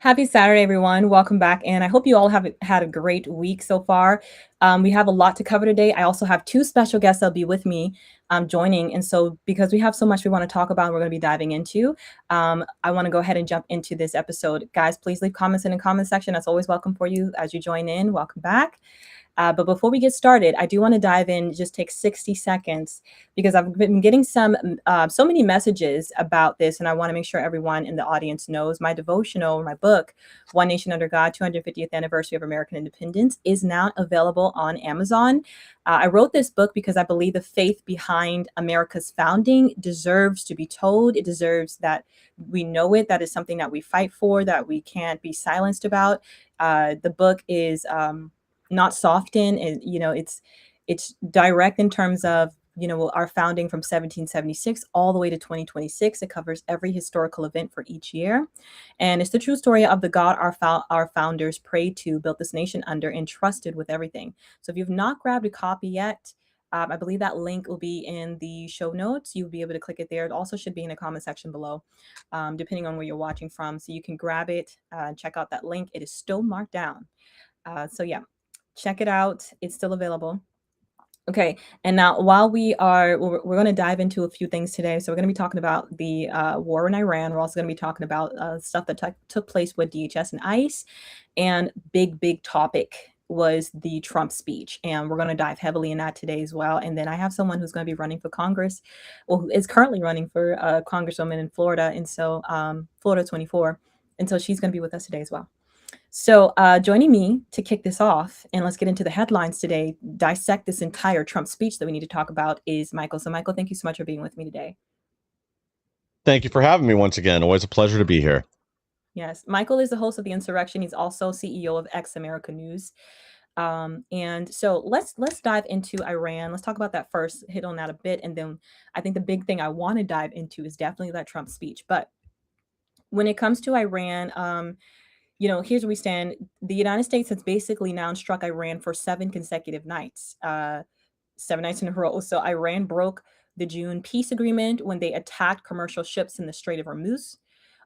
Happy Saturday, everyone. Welcome back. And I hope you all have had a great week so far. We have a lot to cover today. I also have two special guests that'll be with me joining. And so, because we have so much we want to talk about, and we're going to be diving into, I want to go ahead and jump into this episode. Guys, please leave comments in the comment section. That's always welcome for you as you join in. Welcome back. But before we get started, I do want to dive in, just take 60 seconds because I've been getting so many messages about this, and I want to make sure everyone in the audience knows my devotional, my book, One Nation Under God, 250th Anniversary of American Independence, is now available on Amazon. I wrote this book because I believe the faith behind America's founding deserves to be told. It deserves that we know it. That is something that we fight for, that we can't be silenced about. The book is not soften, and it's direct in terms of our founding from 1776 all the way to 2026. It covers every historical event for each year, and it's the true story of the God our founders prayed to, built this nation under, and trusted with everything. So if you've not grabbed a copy yet, I believe that link will be in the show notes. You'll be able to click it there. It also should be in the comment section below, depending on where you're watching from. So you can grab it, check out that link. It is still marked down. So yeah, check it out. It's still available. Okay, and now while we're going to dive into a few things today. So we're going to be talking about the war in Iran. We're also going to be talking about stuff that took place with DHS and ICE, and big topic was the Trump speech, and we're going to dive heavily in that today as well. And then I have someone who's going to be running for Congress, well, who is currently running for Congresswoman in Florida, and so Florida 24, and so she's going to be with us today as well. So, joining me to kick this off, and let's get into the headlines today, dissect this entire Trump speech that we need to talk about, is Michael. So, Michael, thank you so much for being with me today. Thank you for having me once again. Always a pleasure to be here. Yes, Michael is the host of The Insurrection. He's also CEO of X America News. And so let's dive into Iran. Let's talk about that first, hit on that a bit, and then I think the big thing I want to dive into is definitely that Trump speech. But when it comes to Iran, here's where we stand. The United States has basically now struck Iran for 7 consecutive nights, 7 nights in a row. So Iran broke the June peace agreement when they attacked commercial ships in the Strait of Hormuz.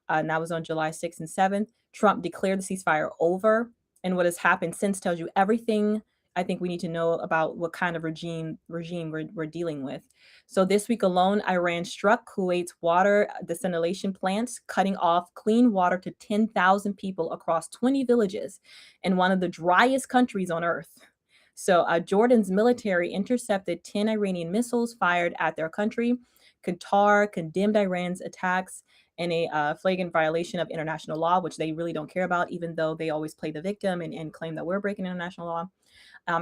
And that was on July 6th and 7th. Trump declared the ceasefire over. And what has happened since tells you everything I think we need to know about what kind of regime we're dealing with. So this week alone, Iran struck Kuwait's water desalination plants, cutting off clean water to 10,000 people across 20 villages in one of the driest countries on earth. So Jordan's military intercepted 10 Iranian missiles fired at their country. Qatar condemned Iran's attacks in a flagrant violation of international law, which they really don't care about, even though they always play the victim and claim that we're breaking international law.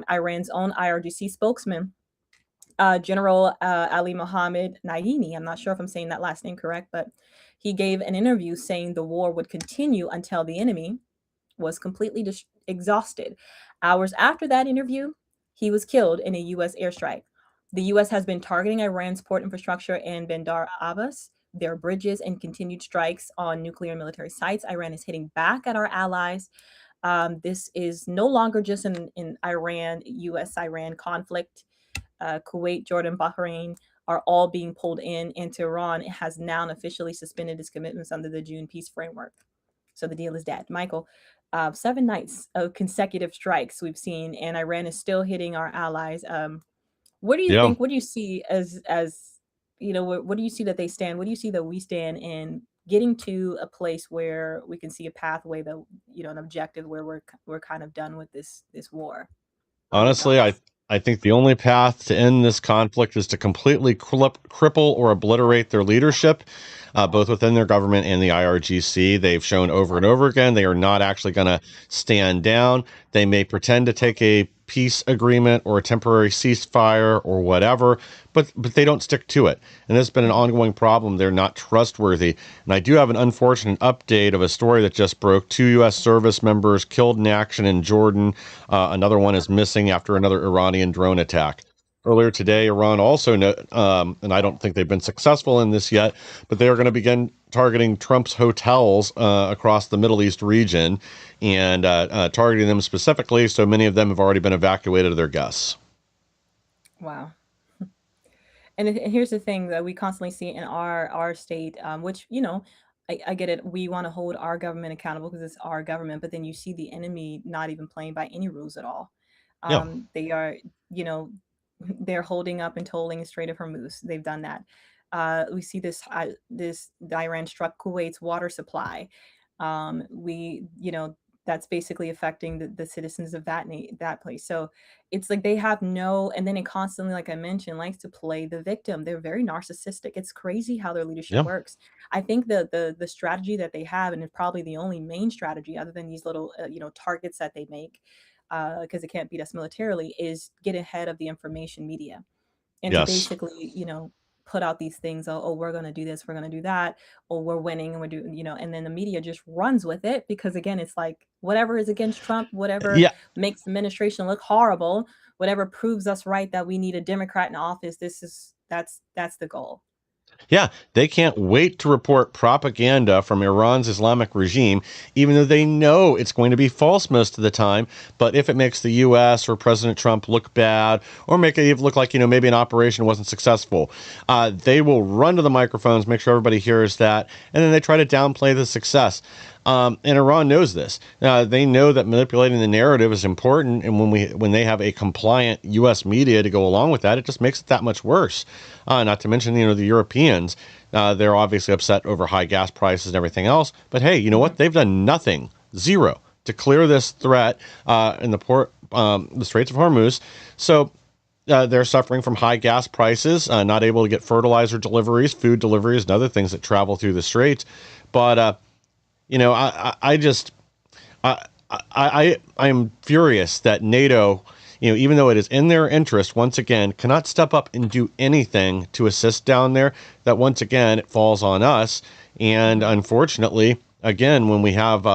Iran's own IRGC spokesman, General Ali Mohammed Naini, I'm not sure if I'm saying that last name correct, but he gave an interview saying the war would continue until the enemy was completely exhausted. Hours after that interview, he was killed in a U.S. airstrike. The U.S. has been targeting Iran's port infrastructure in Bandar Abbas, their bridges, and continued strikes on nuclear and military sites. Iran is hitting back at our allies. This is no longer just in Iran, U.S.-Iran conflict. Kuwait, Jordan, Bahrain are all being pulled in, and Tehran has now officially suspended its commitments under the June peace framework. So the deal is dead. Michael, 7 nights of consecutive strikes we've seen, and Iran is still hitting our allies. What do you Yeah. think? What do you see what do you see that they stand? What do you see that we stand in getting to a place where we can see a pathway that an objective where we're kind of done with this war on both Honestly, sides? I think the only path to end this conflict is to completely cripple or obliterate their leadership, both within their government and the IRGC. They've shown over and over again they are not actually going to stand down. They may pretend to take a peace agreement or a temporary ceasefire or whatever, but they don't stick to it. And this has been an Mhm. ongoing problem. They're not trustworthy. And I do have an unfortunate update of a story that just broke. 2 U.S. service members killed in action in Jordan. Another one is missing after another Iranian drone attack. Earlier today, Iran also, and I don't think they've been successful in this yet, but they are going to begin targeting Trump's hotels across the Middle East region and targeting them specifically. So many of them have already been evacuated to their guests. Wow. And here's the thing that we constantly see in our state, which I get it. We want to hold our government accountable because it's our government, but then you see the enemy not even playing by any rules at all. Yeah. They are, you know, they're holding up and tolling the Strait of Hormuz. They've done that. We see this Iran struck Kuwait's water supply. That's basically affecting the citizens of that place. So it's like they have no, and then it constantly, like I mentioned, likes to play the victim. They're very narcissistic. It's crazy how their leadership Yeah. works. I think the strategy that they have, and it's probably the only main strategy other than these little targets that they make, because it can't beat us militarily, is get ahead of the information media and to Yes. basically put out these things. Oh, we're going to do this, we're going to do that, or we're winning and we're doing, and then the media just runs with it because again, it's like whatever is against Trump, whatever Yeah. makes the administration look horrible, whatever proves us right that we need a Democrat in office, that's the goal. Yeah, they can't wait to report propaganda from Iran's Islamic regime, even though they know it's going to be false most of the time. But if it makes the U.S. or President Trump look bad, or make it look like, maybe an operation wasn't successful, they will run to the microphones, make sure everybody hears that, and then they try to downplay the success. And Iran knows this. They know that manipulating the narrative is important, and when they have a compliant U.S. media to go along with that, it just makes it that much worse. Not to mention, the Europeans. They're obviously upset over high gas prices and everything else. But hey, you know what? Hmm. They've done nothing, zero, to clear this threat in the Straits of Hormuz. So they're suffering from high gas prices, not able to get fertilizer deliveries, food deliveries, and other things that travel through the straits. But I just I am furious that NATO, even though it is in their interest, once again, cannot step up and do anything to assist down there. That once again it falls on us, and Hmm. unfortunately, again, when we have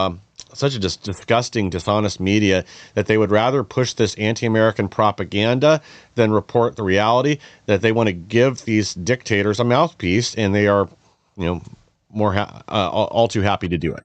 such a disgusting, dishonest media, that they would rather push this anti-American propaganda than report the reality that they want to give these dictators a mouthpiece, and they are, you know, all too happy to do it.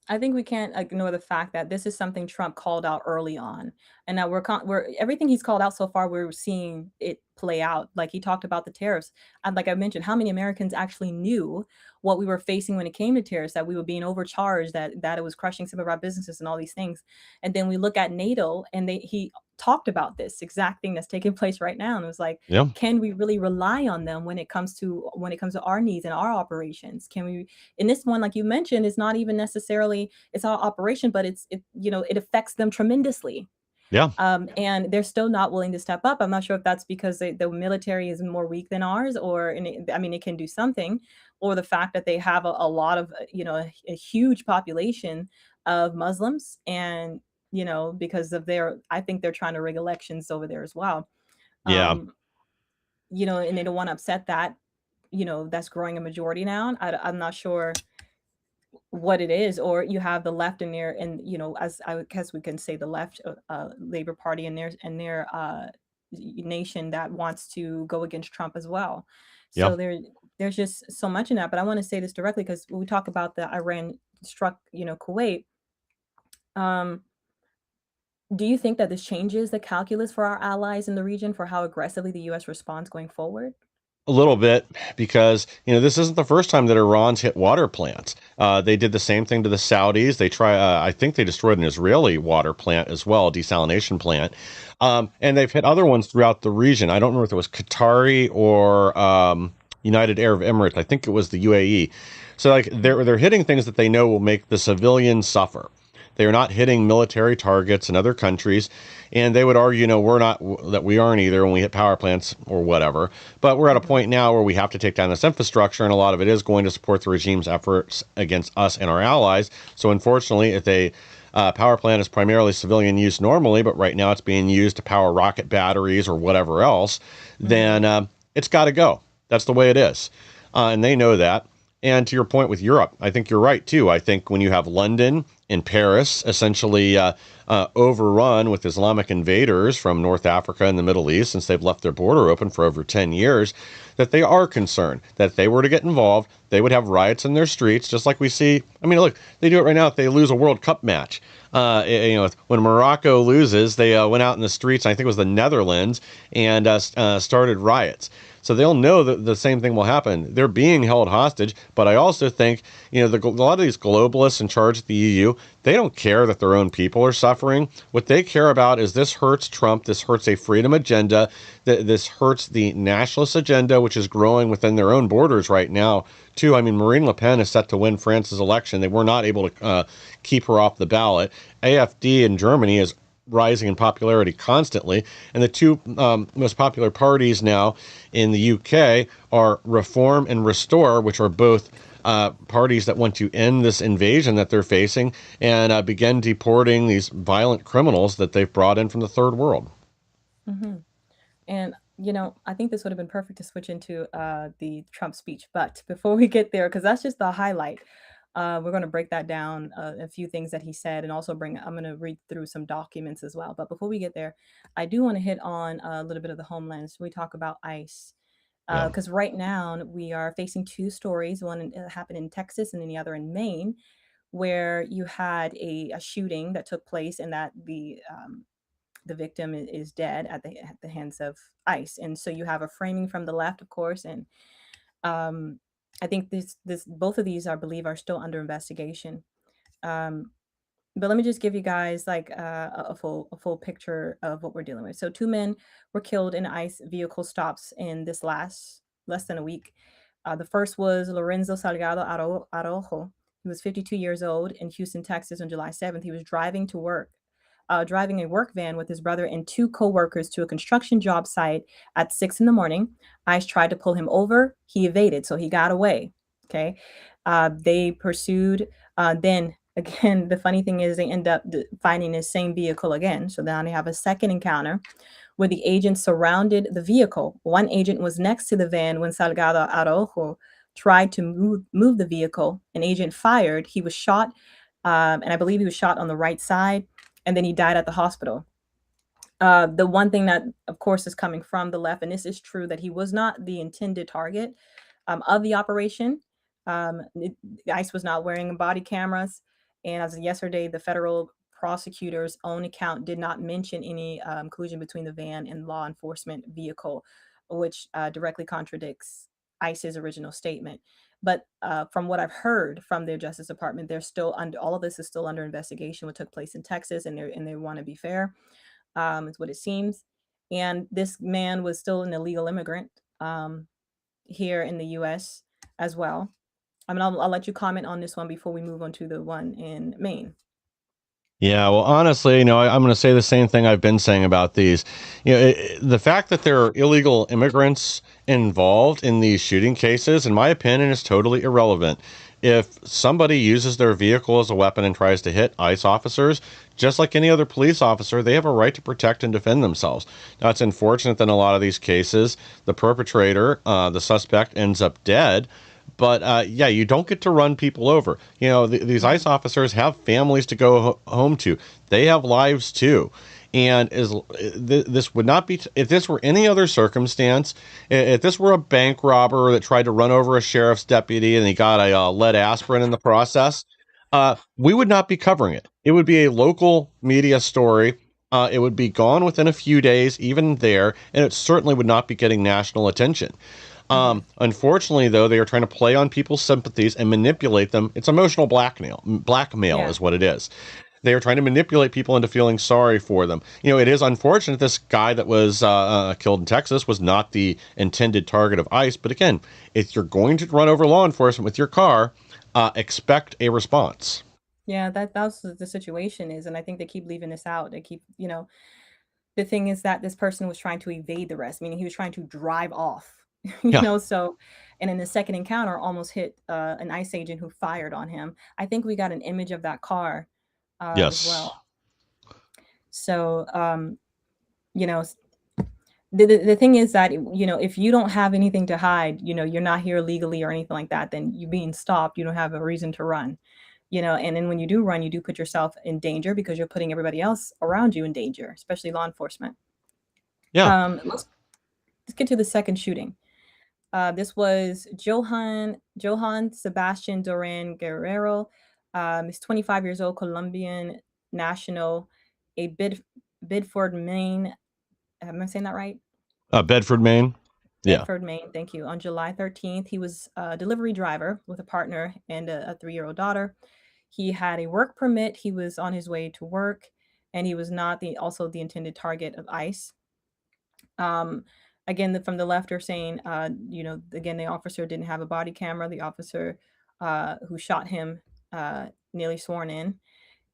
I think we can't ignore the fact that this is something Trump called out early on, and that we're everything he's called out so far, we're seeing it play out. Like he talked about the tariffs, and like I mentioned, how many Americans actually knew what we were facing when it came to tariffs? That we were being overcharged, that it was crushing some of our businesses and all these things. And then we look at NATO, and he talked about this exact thing that's taking place right now, and it was like, Yeah, can we really rely on them when it comes to our needs and our operations? Can we in this one, like you mentioned, is not even necessarily it's our operation, but it affects them tremendously. yeah, And they're still not willing to step up. I'm not sure if that's because the military is more weak than ours, or I mean, it can do something, or the fact that they have a lot of a huge population of Muslims, and because of I think they're trying to rig elections over there as well. yeah, Um, and they don't want to upset that. That's growing a majority now. I'm not sure what it is, or you have the left in there, and as I guess we can say the left, Labor Party in their nation that wants to go against Trump as well. yeah. So there's just so much in that. But I want to say this directly because when we talk about the Iran struck Kuwait, um, do you think that this changes the calculus for our allies in the region for how aggressively the U.S. responds going forward? A little bit, because this isn't the first time that Iran's hit water plants. They did the same thing to the Saudis. I think they destroyed an Israeli water plant as well, a desalination plant, and they've hit other ones throughout the region. I don't remember if it was Qatari or United Arab Emirates. I think it was the UAE. So like they're hitting things that they know will make the civilians suffer. They are not hitting military targets in other countries, and they would argue, we're not that we aren't either when we hit power plants or whatever. But we're at a Hmm. point now where we have to take down this infrastructure, and a lot of it is going to support the regime's efforts against us and our allies. So unfortunately, if a power plant is primarily civilian use normally, but right now it's being used to power rocket batteries or whatever else, then Hmm. it's got to go. That's the way it is, and they know that. And to your point with Europe, I think you're right too. I think when you have London and Paris essentially overrun with Islamic invaders from North Africa and the Middle East, since they've left their border open for over 10 years, that they are concerned that if they were to get involved, they would have riots in their streets, just like we see. I mean, look, they do it right now if they lose a World Cup match. When Morocco loses, they went out in the streets, I think it was the Netherlands, and started riots. So they'll know that the same thing will happen. They're being held hostage, but I also think, a lot of these globalists in charge of the EU, they don't care that their own people are suffering. What they care about is this hurts Trump, this hurts a freedom agenda, this hurts the nationalist agenda, which is growing within their own borders right now, too. I mean, Marine Le Pen is set to win France's election. They were not able to keep her off the ballot. AFD in Germany is rising in popularity constantly. And the two most popular parties now in the UK are Reform and Restore, which are both parties that want to end this invasion that they're facing and begin deporting these violent criminals that they've brought in from the third world. Hmm. And I think this would have been perfect to switch into the Trump speech. But before we get there, because that's just the highlight, we're going to break that down, a few things that he said, and also I'm going to read through some documents as well. But before we get there, I do want to hit on a little bit of the homeland. So we talk about ICE. Yeah. Because right now we are facing two stories. Happened in Texas and then the other in Maine, where you had a shooting that took place and that the victim is dead at the hands of ICE. And so you have a framing from the left, of course, and um, I think this both of these I believe are still under investigation. Um, but let me just give you guys like a full picture of what we're dealing with. So two men were killed in ICE vehicle stops in this less than a week. The first was Lorenzo Salgado Araujo. He was 52 years old in Houston, Texas on July 7th. He was driving a work van with his brother and two co-workers to a construction job site at 6 in the morning. ICE tried to pull him over. He evaded, so he got away. Okay. They pursued. Then again, the funny thing is they end up finding the same vehicle again. So now they have a second encounter where the agents surrounded the vehicle. One agent was next to the van when Salgado Araujo tried to move the vehicle. An agent fired. He was shot, and I believe he was shot on the right side, and then he died at the hospital. The one thing that, of course, is coming from the left, and this is true, that he was not the intended target of the operation. ICE was not wearing body cameras. And as of yesterday, the federal prosecutor's own account did not mention any collusion between the van and law enforcement vehicle, which directly contradicts ICE's original statement. But from what I've heard from their Justice Department, they're still under all of this is still under investigation. What took place in Texas, and they want to be fair, is what it seems. And this man was still an illegal immigrant here in the U.S. as well. I mean, I'll let you comment on this one before we move on to the one in Maine. Yeah, well, honestly, I'm going to say the same thing I've been saying about these. The fact that there are illegal immigrants involved in these shooting cases, in my opinion, is totally irrelevant. If somebody uses their vehicle as a weapon and tries to hit ICE officers, just like any other police officer, they have a right to protect and defend themselves. Now, it's unfortunate that in a lot of these cases, the perpetrator, the suspect, ends up dead. But yeah, you don't get to run people over. These ICE Mhm. officers have families to go home to. They have lives too. And this would not be if this were any other circumstance. If this were a bank robber that tried to run over a sheriff's deputy and he got a lead aspirin in the process, we would not be covering it. It would be a local media story. It would be gone within a few days, even there, and it certainly would not be getting national attention. Mhm. Unfortunately, though, they are trying to play on people's sympathies and manipulate them. It's emotional blackmail. Blackmail Yeah. is what it is. They are trying to manipulate people into feeling sorry for them. It is unfortunate this guy that was killed in Texas was not the intended target of ICE. But again, if you're going to run over law enforcement with your car, expect a response. Yeah, that's what the situation is, and I think they keep leaving this out. They keep, the thing is that this person was trying to evade the rest, meaning he was trying to drive off, Yeah. so, and in the second encounter, almost hit an ICE agent who fired on him. I think we got an image of that car as Yes. well. So, you know, the thing is that, if you don't have anything to hide, you're not here legally or anything like that, then you being stopped, you don't have a reason to run. And then when you do run, you do put yourself in danger because you're putting everybody else around you in danger, especially law enforcement. Yeah. Let's get to the second shooting. This was Johan Sebastian Duran Guerrero. He's 25 years old, Colombian national, a Bidford, Maine. Am I saying that right? Bedford, Maine. Yeah. Bedford, Maine. Thank you. On July 13th, he was a delivery driver with a partner and a 3-year-old daughter. He had a work permit. He was on his way to work, and he was not also the intended target of ICE. Um, again, from the left are saying, again, the officer didn't have a body camera. The officer who shot him nearly sworn in.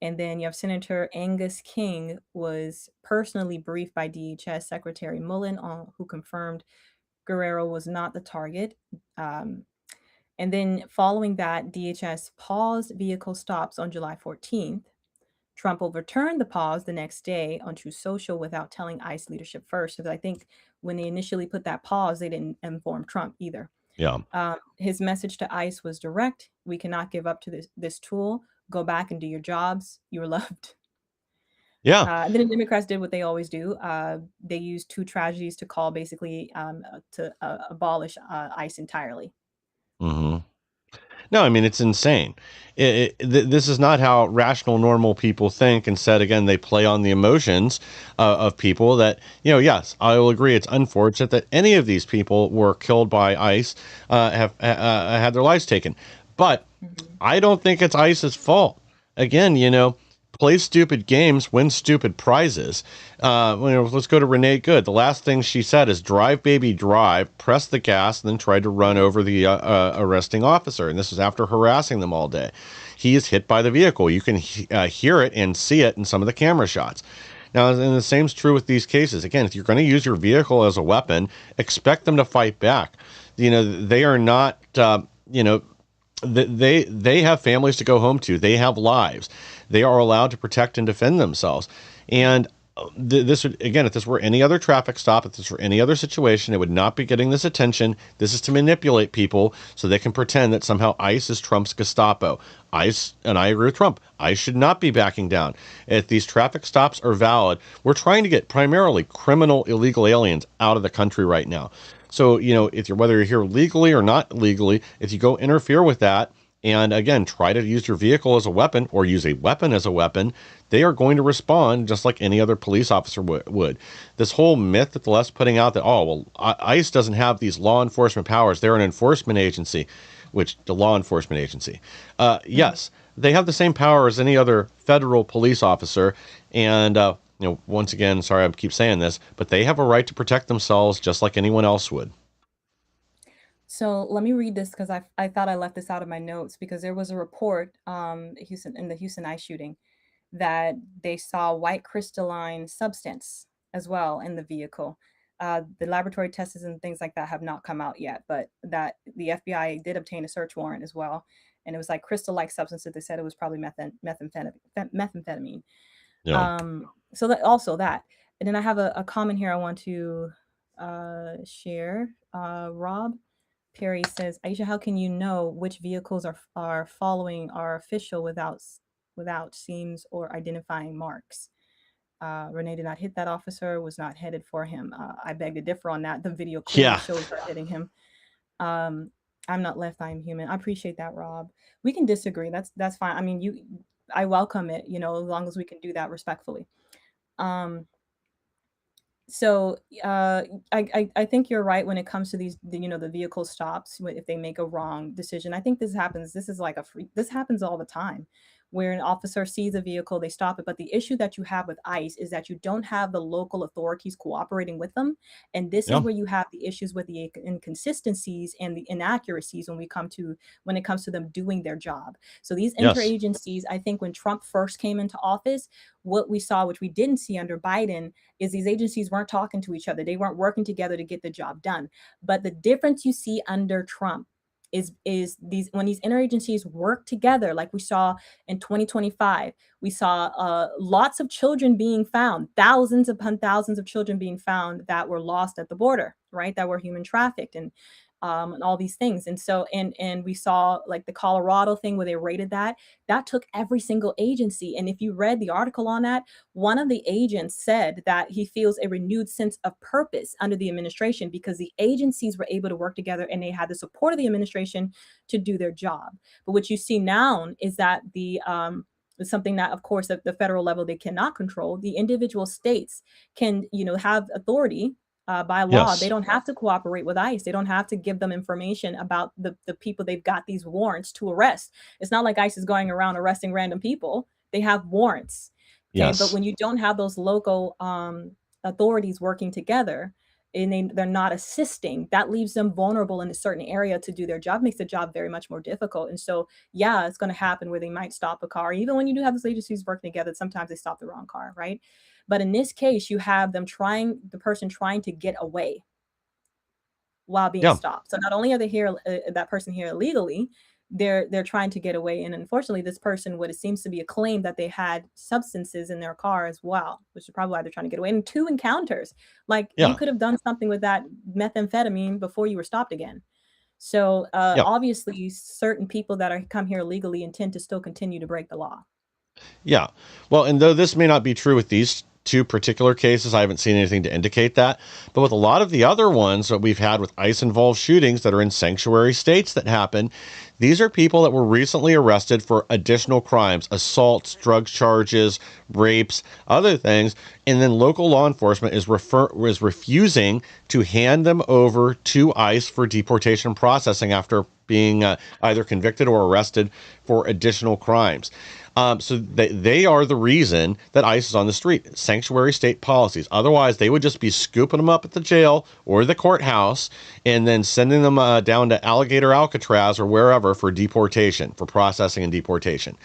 And then you have Senator Angus King was personally briefed by DHS Secretary Mullen, who confirmed Guerrero was not the target. Um, and then following that, DHS paused vehicle stops on July 14th. Trump overturned the pause the next day on True Social without telling ICE leadership first. Because I think when they initially put that pause, they didn't inform Trump either. Yeah. His message to ICE was direct. We cannot give up to this tool. Go back and do your jobs. You're loved. Yeah. And then the Democrats did what they always do. They used two tragedies to call basically to abolish ICE entirely. Hmm. No, I mean, it's insane. This is not how rational, normal people think. Instead, again, they play on the emotions of people that, yes, I will agree. It's unfortunate that any of these people were killed by ICE, have had their lives taken. But Mhm. I don't think it's ICE's fault. Again, play stupid games, win stupid prizes. Let's go to Renee Good. The last thing she said is drive, baby, drive, press the gas, and then tried to run over the arresting officer. And this is after harassing them all day. He is hit by the vehicle. You can hear it and see it in some of the camera shots. Now, and the same is true with these cases. Again, if you're going to use your vehicle as a weapon, expect them to fight back. They are not, they have families to go home to. They have lives. They are allowed to protect and defend themselves. And this would, again, if this were any other traffic stop, if this were any other situation, it would not be getting this attention. This is to manipulate people so they can pretend that somehow ICE is Trump's Gestapo. ICE, and I agree with Trump, ICE should not be backing down. If these traffic stops are valid, we're trying to get primarily criminal illegal aliens out of the country right now. So, if whether you're here legally or not legally, if you go interfere with that and again try to use your vehicle as a weapon or use a weapon as a weapon, they are going to respond just like any other police officer would. This whole myth that the left's putting out that, oh, well, ICE doesn't have these law enforcement powers. They're an enforcement agency, which the law enforcement agency. Mhm. Yes, they have the same power as any other federal police officer. And, once again, sorry, I keep saying this, but they have a right to protect themselves just like anyone else would. So let me read this because I thought I left this out of my notes because there was a report in the Houston ICE shooting that they saw white crystalline substance as well in the vehicle. The laboratory tests and things like that have not come out yet, but that the FBI did obtain a search warrant as well, and it was like crystal-like substance that they said it was probably methamphetamine. Yeah. So that also that, and then I have a comment here I want to share. Rob Perry says, Aisha, how can you know which vehicles are following our official without seams or identifying marks? Renee did not hit that officer, was not headed for him. I beg to differ on that. The video clearly Yeah. shows her hitting him. Um, I'm not left, I'm human. I appreciate that, Rob. We can disagree. That's fine. I mean, I welcome it, as long as we can do that respectfully. Um, so I think you're right when it comes to the vehicle stops if they make a wrong decision. I think this happens. This happens all the time, where an officer sees a vehicle, they stop it. But the issue that you have with ICE is that you don't have the local authorities cooperating with them, and this is Yeah. where you have the issues with the inconsistencies and the inaccuracies when it comes to them doing their job. So these Yes. interagencies, I think, when Trump first came into office, what we saw, which we didn't see under Biden, is these agencies weren't talking to each other. They weren't working together to get the job done. But the difference you see under Trump is these when these interagencies work together, like we saw in 2025, we saw lots of children being found, thousands upon thousands of children being found that were lost at the border, right? That were human trafficked and all these things. And so and we saw like the Colorado thing where they rated that took every single agency. And if you read the article on that, one of the agents said that he feels a renewed sense of purpose under the administration because the agencies were able to work together and they had the support of the administration to do their job. But what you see now is that something that, of course, at the federal level they cannot control. The individual states can, have authority By law. They Yes. don't have to cooperate with ICE. They don't have to give them information about the people they've got these warrants to arrest. It's not like ICE is going around arresting random people. They have warrants. Okay. But Yes. when you don't have those local authorities working together, and they're not assisting, that leaves them vulnerable in a certain area to do their job, makes the job very much more difficult. And so, yeah, it's going to happen where they might stop a car. Even when you do have those agencies working together, sometimes they stop the wrong car, right? But in this case, you have the person trying to get away while being Yeah. stopped. So not only are they here, that person here illegally, they're trying to get away. And unfortunately, this person, what it seems to be a claim that they had substances in their car as well, which is probably why they're trying to get away. And two encounters, like you Yeah. could have done something with that methamphetamine before you were stopped again. So Yeah. obviously, certain people that are come here illegally intend to still continue to break the law. Yeah. Well, and though this may not be true with these two particular cases, I haven't seen anything to indicate that. But with a lot of the other ones that we've had with ICE involved shootings that are in sanctuary states that happen, these are people that were recently arrested for additional crimes, assaults, drug charges, rapes, other things. And then local law enforcement is refusing to hand them over to ICE for deportation processing after being either convicted or arrested for additional crimes. So they are the reason that ICE is on the street. Sanctuary state policies. Otherwise, they would just be scooping them up at the jail or the courthouse and then sending them down to Alligator Alcatraz or wherever for deportation, for processing and deportation.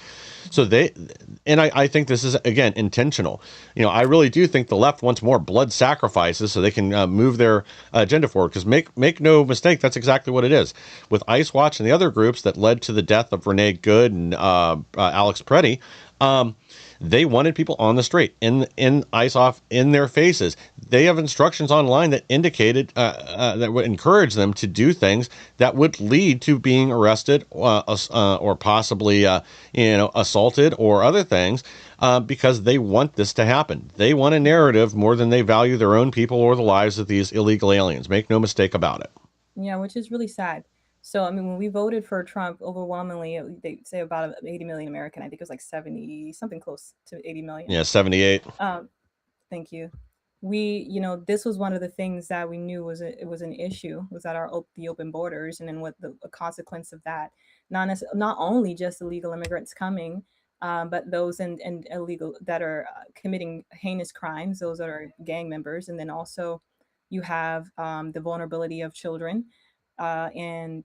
So I think this is again intentional. I really do think the left wants more blood sacrifices so they can move their agenda forward. Because make no mistake, that's exactly what it is. With Ice Watch and the other groups that led to the death of Renee Good and Alex Preddy, they wanted people on the street in ICE off in their faces. They have instructions online that indicated that would encourage them to do things that would lead to being arrested or possibly assaulted or other things because they want this to happen. They want a narrative more than they value their own people or the lives of these illegal aliens. Make no mistake about it. Yeah, which is really sad. So, I mean, when we voted for Trump, overwhelmingly, they say about 80 million American. I think it was like 70, something close to 80 million. Yeah, 78. Um, Thank you. This was one of the things that we knew it was an issue, was that the open borders, and then what the consequence of that. Not only just illegal immigrants coming, but those in illegal that are committing heinous crimes, those that are gang members, and then also you have the vulnerability of children, and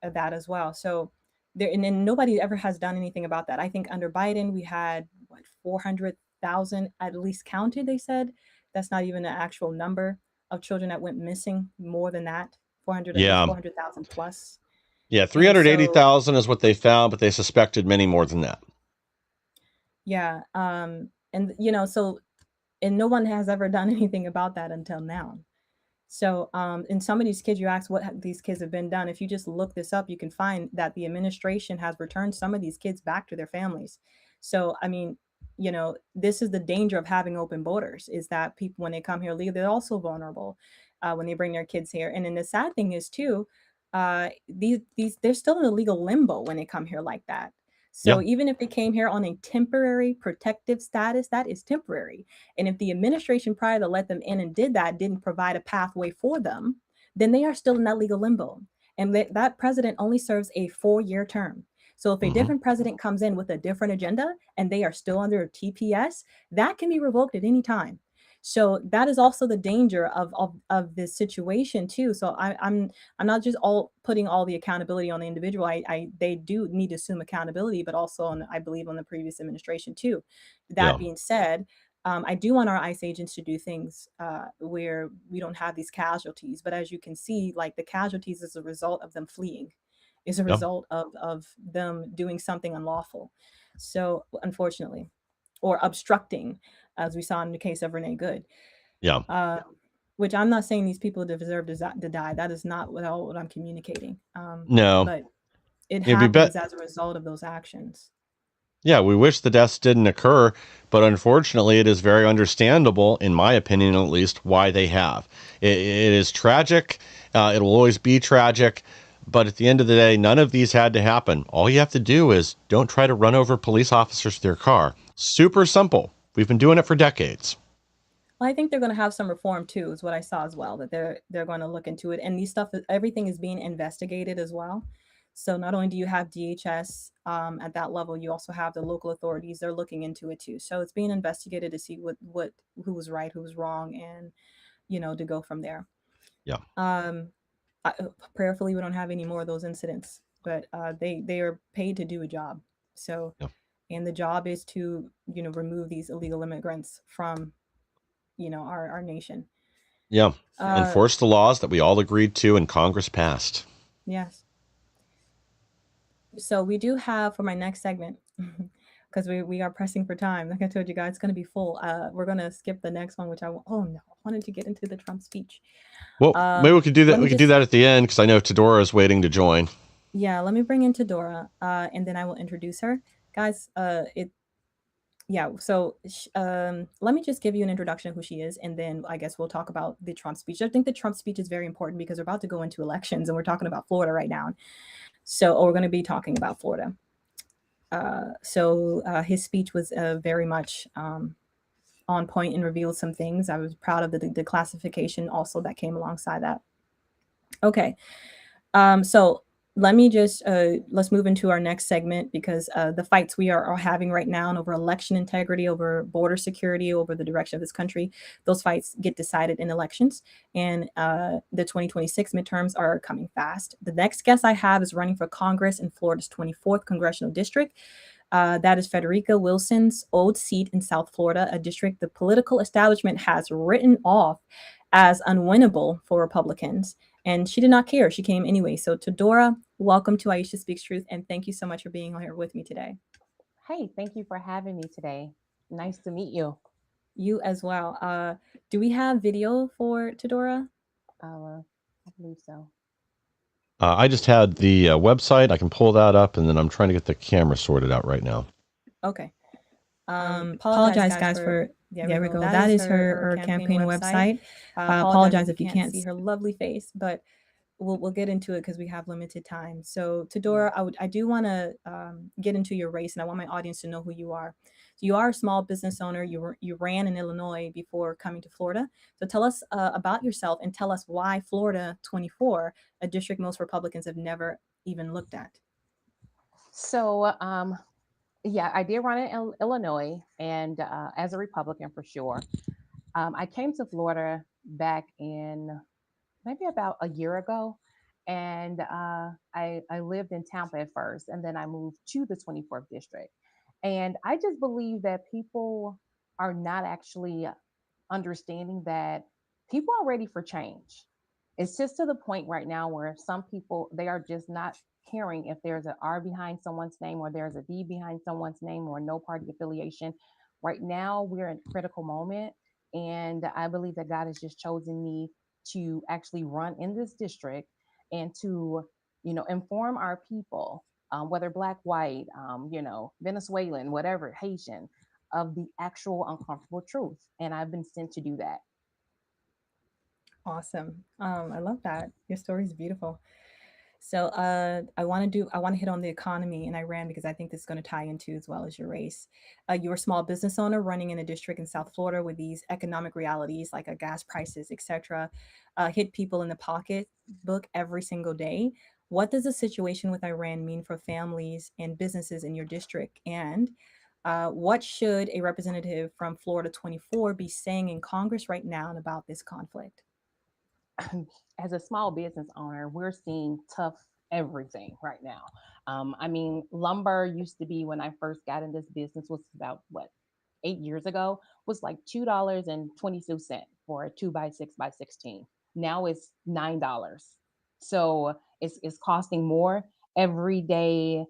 that as well. So there, and then nobody ever has done anything about that. I think under Biden we had what 400,000 at least counted. They said that's not even an actual number of children that went missing. More than that, 400, at least Yeah. 400,000 plus. Yeah, And so 380,000 is what they found, but they suspected many more than that. yeah, and so and no one has ever done anything about that until now. So, in some of these kids, you ask these kids have been done. If you just look this up, you can find that the administration has returned some of these kids back to their families. So, I mean, this is the danger of having open borders, is that people, when they come here legally, they're also vulnerable when they bring their kids here. And then the sad thing is too, these they're still in a legal limbo when they come here like that. Yeah. So even if they came here on a temporary protective status, that is temporary. And if the administration prior to let them in and did that didn't provide a pathway for them, then they are still in that legal limbo. And that president only serves a 4-year term. So if a Hmm. different president comes in with a different agenda and they are still under TPS, that can be revoked at any time. So that is also the danger of this situation too. So I'm not just all putting all the accountability on the individual. They do need to assume accountability, but also on, I believe, on the previous administration too. That Yeah. being said, I do want our ICE agents to do things where we don't have these casualties. But as you can see, like the casualties is a result of them fleeing, is a Yeah. result of them doing something unlawful. So unfortunately, or obstructing, as we saw in the case of Renee Good. Yeah. Uh, which I'm not saying these people deserve to die. That is not what I'm communicating. No. But it It'd be bet. happens as a result of those actions. Yeah, we wish the deaths didn't occur, but unfortunately, it is very understandable, in my opinion at least, why they have. It is tragic. It will always be tragic. But at the end of the day, none of these had to happen. All you have to do is don't try to run over police officers with your car. Super simple. We've been doing it for decades. Well, I think they're going to have some reform too, is what I saw as well. That they're going to look into it, and these stuff, everything is being investigated as well. So not only do you have DHS at that level, you also have the local authorities. They're looking into it too. So it's being investigated to see what who was right, who was wrong, and to go from there. Yeah. Um, Prayerfully, we don't have any more of those incidents, but they are paid to do a job. So, Yeah. and the job is to remove these illegal immigrants from our nation. Yeah. Uh, Enforce the laws that we all agreed to and Congress passed. yes. So we do have for my next segment, because we are pressing for time. Like I told you guys, it's going to be full. We're going to skip the next one, which oh no, I wanted to get into the Trump speech. Well, maybe we could do that. Let me We could do just that at the end because I know Tedora is waiting to join. Yeah, let me bring in Tedora, and then I will introduce her, guys. It Yeah. So let me just give you an introduction of who she is, and then I guess we'll talk about the Trump speech. I think the Trump speech is very important because we're about to go into elections, and we're talking about Florida right now. So we're going to be talking about Florida. His speech was very much on point and revealed some things. I was proud of the classification also that came alongside that. Okay. So let me just let's move into our next segment because the fights we are having right now and over election integrity, over border security, over the direction of this country, those fights get decided in elections. And the 2026 midterms are coming fast. The next guest I have is running for Congress in Florida's 24th congressional district. That is Frederica Wilson's old seat in South Florida, a district the political establishment has written off as unwinnable for Republicans. And she did not care. She came anyway. So, Tedora, welcome to Aisha Speaks Truth. And thank you so much for being here with me today. Hey, thank you for having me today. Nice to meet you. You as well. Do we have video for Tedora? I believe so. I just had the website. I can pull that up, and then I'm trying to get the camera sorted out right now. Okay. Apologize, Apologize, guys, guys, for for there we there we go. go. That That is is her her campaign website. apologize Apologize if if you you can't can't see her lovely face, but we'll get into it because we have limited time. So, Yeah. Tedora, I do want to get into your race, and I want my audience to know who you are. So, you are a small business owner. You ran in Illinois before coming to Florida. So, tell us about yourself and tell us why Florida 24, a district most Republicans have never even looked at. So, yeah, I did run in Illinois, and as a Republican for sure. I came to Florida back in maybe about a year ago, and I lived in Tampa at first, and then I moved to the 24th district. And I just believe that people are not actually understanding that people are ready for change. It's just to the point right now where some people they are just not caring if there's an R behind someone's name or there's a D behind someone's name or no party affiliation. Right now we're in a critical moment, and I believe that God has just chosen me to actually run in this district and to inform our people, whether black, white, Venezuelan, whatever, Haitian, of the actual uncomfortable truth. And I've been sent to do that. Awesome. I love that. Your story is beautiful. So I want to hit on the economy in Iran because I think this is going to tie into as well as your race. You're a small business owner running in a district in South Florida with these economic realities like gas prices, etc., hit people in the pocketbook every single day. What does the situation with Iran mean for families and businesses in your district? And what should a representative from Florida 24 be saying in Congress right now about this conflict? As a small business owner, we're seeing tough everything right now. I mean, lumber used to be when I first got in this business was about what 8 years ago was like $2.22 for a 2x6x16. Now it's $9. So it's costing more every day.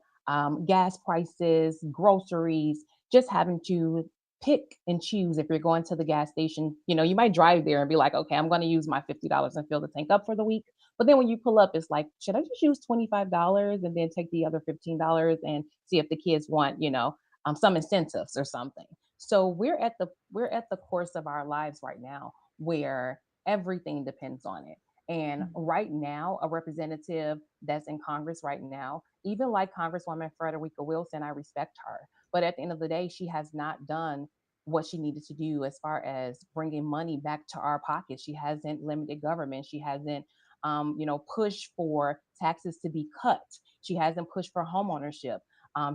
Gas prices, groceries, just having to pick and choose if you're going to the gas station. You might drive there and be like, okay, I'm going to use my $50 and fill the tank up for the week. But then when you pull up, it's like, should I just use $25 and then take the other $15 and see if the kids want, some incentives or something. So we're at the course of our lives right now where everything depends on it. And right now, a representative that's in Congress right now, even like Congresswoman Frederica Wilson, I respect her. But at the end of the day, she has not done what she needed to do as far as bringing money back to our pockets. She hasn't limited government. She hasn't, pushed for taxes to be cut. She hasn't pushed for home ownership.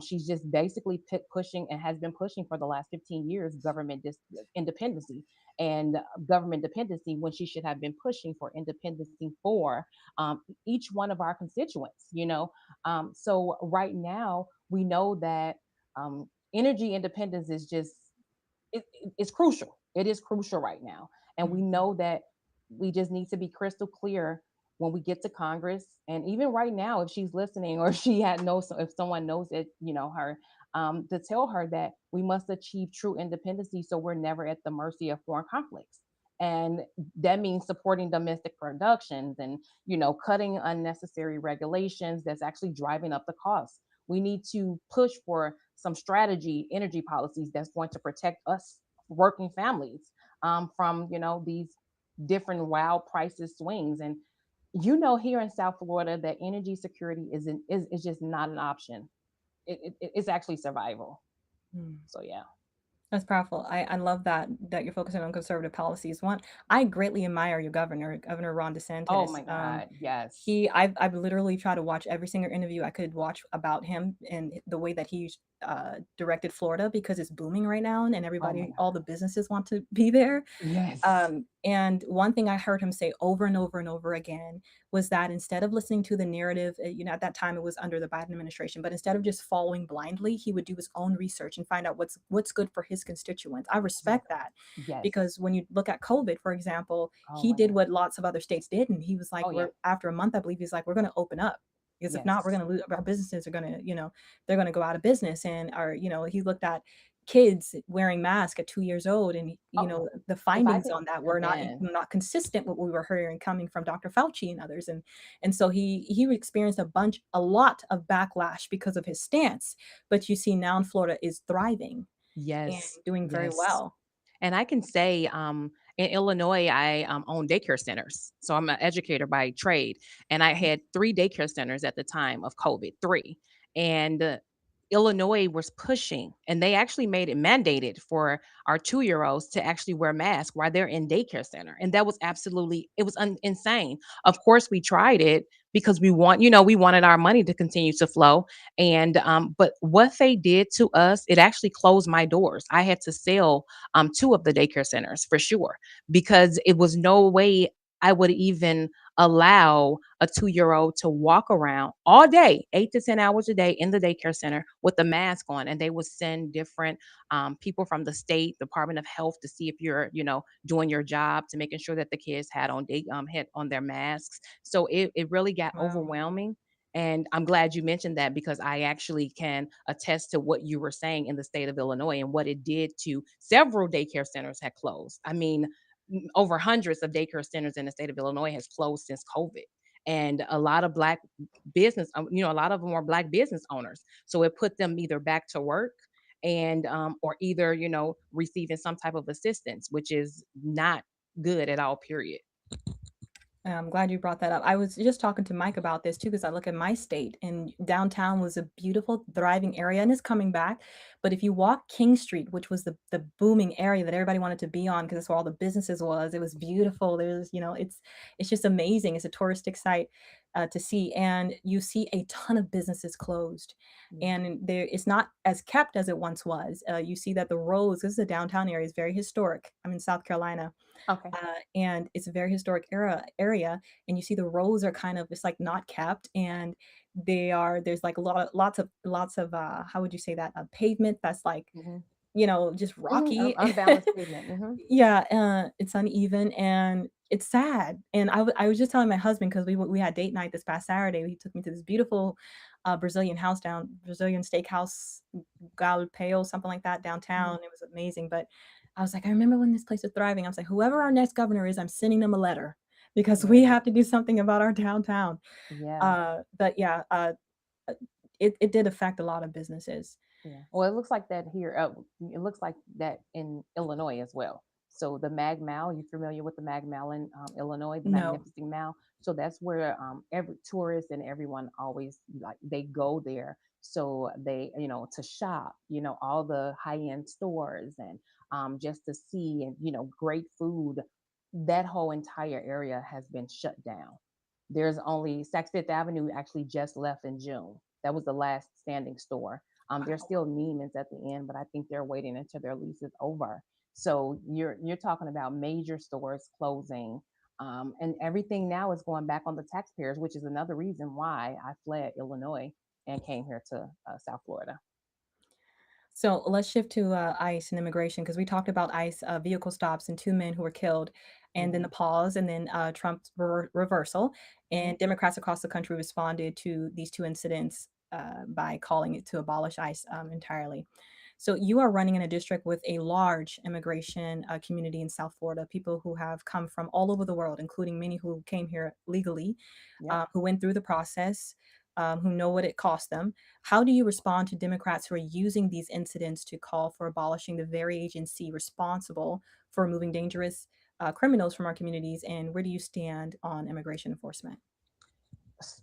She's just basically pushing and has been pushing for the last 15 years independency and government dependency when she should have been pushing for independency for each one of our constituents. So right now we know that energy independence is just it's crucial. It is crucial right now. And we Mhm. know that we just need to be crystal clear when we get to Congress. And even right now, if she's listening or if she had knows, if someone knows it, her, to tell her that we must achieve true independency so we're never at the mercy of foreign conflicts. And that means supporting domestic productions and, cutting unnecessary regulations that's actually driving up the cost. We need to push for some strategy, energy policies that's going to protect us working families from these different wild prices swings. And here in South Florida, that energy security is just not an option. It's actually survival. Mm. So yeah. That's powerful. I love that you're focusing on conservative policies. One, I greatly admire your governor, Governor Ron Oh DeSantis. my God. Yes. I've literally tried to watch every single interview I could watch about him and the way that he directed Florida because it's booming right now and Oh my everybody, God. all the businesses want to be there. Yes. And one thing I heard him say over and over and over again was that instead of listening to the narrative, at that time it was under the Biden administration, but instead of just following blindly, he would do his own research and find out what's good for his constituents. I respect Exactly. that Yes. because when you look at COVID, for example, Oh he my did God. what lots of other states did, and he was like, Oh yeah. "We're after a month, I believe he's like, we're going to open up." Because if not, we're Yes. going to lose our businesses are going to, they're going to go out of business. And he looked at kids wearing masks at 2 years old and Oh, the if I findings could on that were jump not in. not consistent with what we were hearing coming from Dr. Fauci and others. And so he experienced a lot of backlash because of his stance, but you see now in Florida is thriving and Yes. doing very Yes. well. And I can say, in Illinois, I own daycare centers. So I'm an educator by trade. And I had three daycare centers at the time of COVID, three. And Illinois was pushing, and they actually made it mandated for our 2 year olds to actually wear masks while they're in daycare center. And that was absolutely, it was insane. Of course, we tried it because we wanted our money to continue to flow. And, but what they did to us, it actually closed my doors. I had to sell two of the daycare centers for sure, because it was no way I would even allow a 2 year old to walk around all day, 8 to 10 hours a day in the daycare center with a mask on. And they would send different people from the state Department of Health to see if you're, doing your job, to making sure that the kids had on their masks. So it really got Wow. overwhelming. And I'm glad you mentioned that because I actually can attest to what you were saying in the state of Illinois and what it did to several daycare centers had closed. I mean, over hundreds of daycare centers in the state of Illinois has closed since COVID. And a lot of black a lot of them are black business owners. So it put them either back to work and or either, receiving some type of assistance, which is not good at all, period. I'm glad you brought that up. I was just talking to Mike about this too, because I look at my state and downtown was a beautiful, thriving area and it's coming back. But if you walk King Street, which was the booming area that everybody wanted to be on because that's where all the businesses was, it was beautiful. There's, it's just amazing. It's a touristic site to see, and you see a ton of businesses closed, Yeah. and there it's not as kept as it once was. You see that the roads, this is a downtown area, is very historic. I'm in South Carolina, Okay. and it's a very historic area, and you see the roads are kind of it's like not kept, and there's like lots of how would you say that, pavement that's like Hmm. just rocky. Unbalanced pavement. Hmm. Yeah, it's uneven and it's sad. And I was just telling my husband because we had date night this past Saturday. He took me to this beautiful Brazilian steakhouse, Galpeo, something like that downtown. It was amazing. But I was like, I remember when this place was thriving. I was like, whoever our next governor is, I'm sending them a letter because we Yeah. have to do something about our downtown. Yeah. But yeah, uh, it did affect a lot of businesses. Yeah. Well, it looks like that here. It looks like that in Illinois as well. So the Mag Mall, you familiar with the Mag Mall in Illinois, the No. Magnificent Mall? So that's where every tourist and everyone always like they go there so they, to shop, all the high end stores, and just to see, and great food. That whole entire area has been shut down. There's only Saks Fifth Avenue actually just left in June. That was the last standing store. There's Wow. still Neiman's at the end, but I think they're waiting until their lease is over. So you're talking about major stores closing, and everything now is going back on the taxpayers, which is another reason why I fled Illinois and came here to South Florida. So let's shift to ICE and immigration because we talked about ICE vehicle stops and two men who were killed, and then the Hmm. pause, and then Trump's reversal. Hmm. And Democrats across the country responded to these two incidents by calling it to abolish ICE entirely. So you are running in a district with a large immigration community in South Florida, people who have come from all over the world, including many who came here legally, Yep. who went through the process, who know what it cost them. How do you respond to Democrats who are using these incidents to call for abolishing the very agency responsible for removing dangerous criminals from our communities? And where do you stand on immigration enforcement?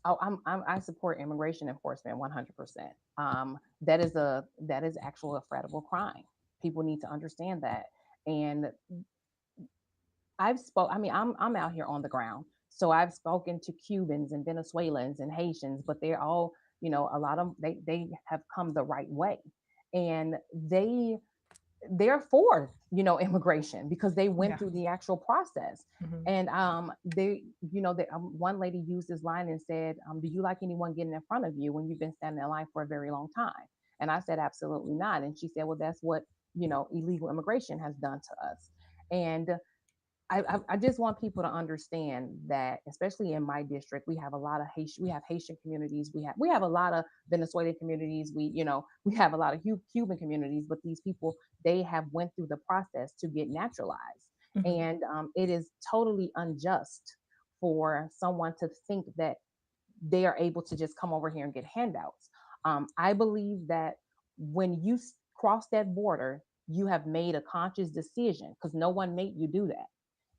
Oh, I support immigration enforcement 100%. That is actual a federal crime. People need to understand that. And I mean, I'm out here on the ground, so I've spoken to Cubans and Venezuelans and Haitians, but they're all, a lot of they have come the right way, and they're for, immigration because they went Yeah. through the actual process. Hmm. And one lady used this line and said, do you like anyone getting in front of you when you've been standing in line for a very long time? And I said, absolutely not. And she said, well, that's what, illegal immigration has done to us. And I just want people to understand that, especially in my district, we have a lot of Haitian, we have Haitian communities, we have a lot of Venezuelan communities, we have a lot of Cuban communities, but these people, they have went through the process to get naturalized, Hmm. and it is totally unjust for someone to think that they are able to just come over here and get handouts. I believe that when you cross that border, you have made a conscious decision because no one made you do that.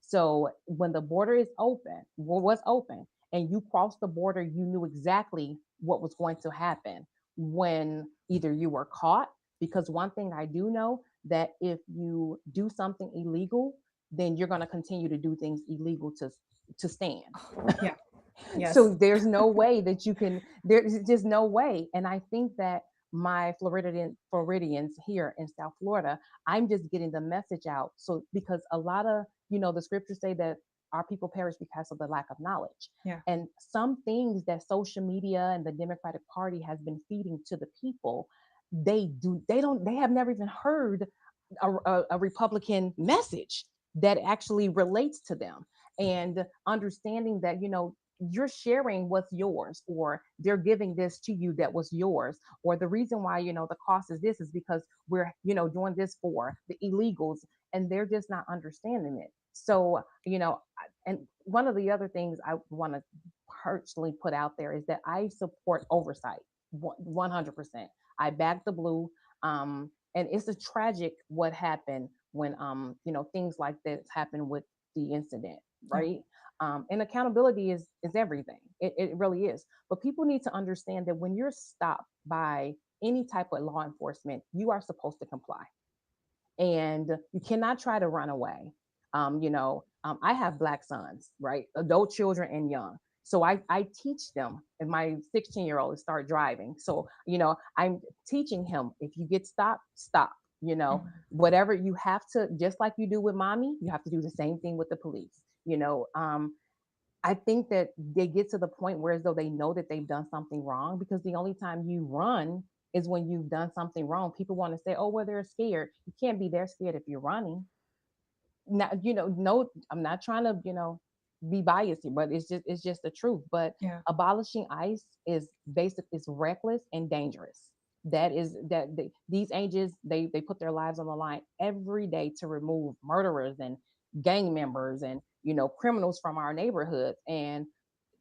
So when the border is open, was open, and you crossed the border, you knew exactly what was going to happen when either you were caught. Because one thing I do know, that if you do something illegal, then you're going to continue to do things illegal to stand. Yeah. Yes. So there's no way that you can, there's just no way. And I think that my Floridians here in South Florida, I'm just getting the message out. So because a lot of, the scriptures say that our people perish because of the lack of knowledge. Yeah. And some things that social media and the Democratic Party has been feeding to the people, they have never even heard a Republican message that actually relates to them. And understanding that, you're sharing what's yours, or they're giving this to you that was yours, or the reason why, the cost is this is because we're, doing this for the illegals, and they're just not understanding it. So, and one of the other things I want to personally put out there is that I support oversight 100%. I back the blue. And it's a tragic what happened when, things like this happen with the incident, Yeah. right? And accountability is everything. It really is. But people need to understand that when you're stopped by any type of law enforcement, you are supposed to comply, and you cannot try to run away. I have Black sons, right? Adult children and young. So I teach them, and my 16-year-old start driving. So, I'm teaching him, if you get stopped, stop. Mhm. Whatever you have to, just like you do with mommy, you have to do the same thing with the police. I think that they get to the point where as though they know that they've done something wrong, because the only time you run is when you've done something wrong. People want to say, oh, well, they're scared. You can't be there scared if you're running. Now, no, I'm not trying to, be biased here, but it's just the truth. But Yeah. abolishing ICE is basic, is reckless and dangerous. That is that these angels, they put their lives on the line every day to remove murderers and gang members and, criminals from our neighborhoods. And,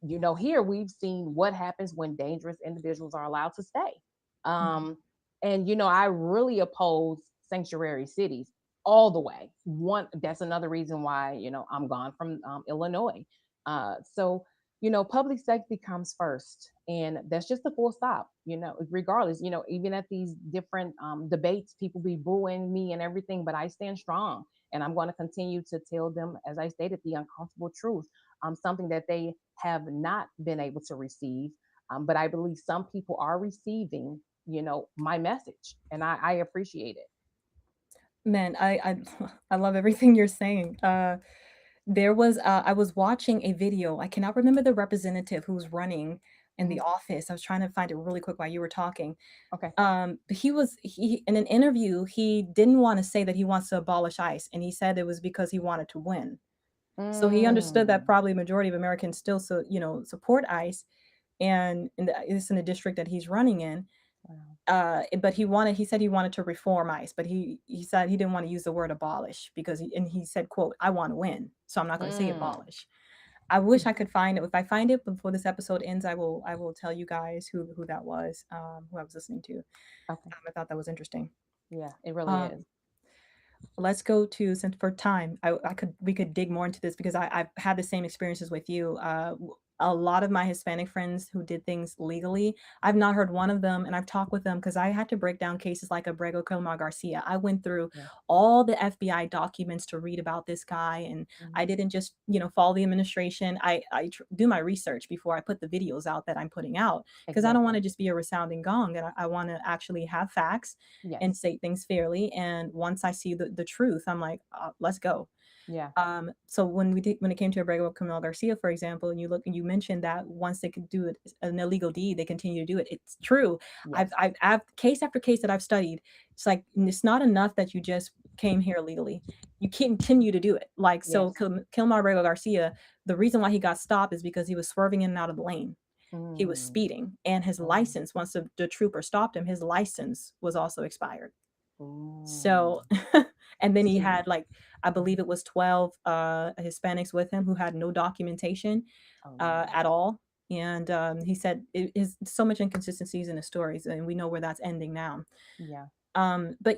here we've seen what happens when dangerous individuals are allowed to stay. Mhm. Um, and, I really oppose sanctuary cities all the way. One, that's another reason why, I'm gone from Illinois. So, public safety comes first, and that's just a full stop. Regardless, even at these different debates, people be booing me and everything, but I stand strong, and I'm going to continue to tell them, as I stated, the uncomfortable truth, something that they have not been able to receive, but I believe some people are receiving, my message, and I appreciate it. Man, I love everything you're saying. There was I was watching a video. I cannot remember the representative who was running in the Hmm. office. I was trying to find it really quick while you were talking. Okay. But he in an interview, he didn't want to say that he wants to abolish ICE, and he said it was because he wanted to win. So he understood that Mm. probably a majority of Americans still support ICE, and it's in the district that he's running in. Wow. But he said he wanted to reform ICE, but he said he didn't want to use the word abolish because he said, quote, I want to win, so I'm not going to say Mm. abolish. I wish I could find it. If I find it before this episode ends, I will tell you guys who that was, who I was listening to. Okay. I thought that was interesting. Yeah, it really is. Um, let's go to, since for time, I could we could dig more into this because I've had the same experiences with you. A lot of my Hispanic friends who did things legally, I've not heard one of them, and I've talked with them because I had to break down cases like Abrego Kilmar Garcia. I went through Yeah. all the FBI documents to read about this guy, and I Hmm. didn't just follow the administration. Do my research before I put the videos out that I'm putting out because I don't want Exactly. to just be a resounding gong, and I want to actually have facts and Yes. say things fairly. And once I see the truth, I'm like, let's go. Yeah. So when it came to Abrego Camilo Garcia, for example, and you mentioned that once they could do it an illegal deed, they continue to do it. It's true. Yes. I've case after case that I've studied. It's like it's not enough that you just came here illegally. You continue to do it. Like so, Yes. Kilmar Abrego Garcia, the reason why he got stopped is because he was swerving in and out of the lane. He was Mm. speeding, and his Oh. license, once the trooper stopped him, his license was also expired. Ooh. So, and then he See. had like, I believe Mhm. it was 12 Hispanics with him who had no documentation Oh no. at all. And he said it is so much inconsistencies in the stories, and we know where that's ending now. Yeah. But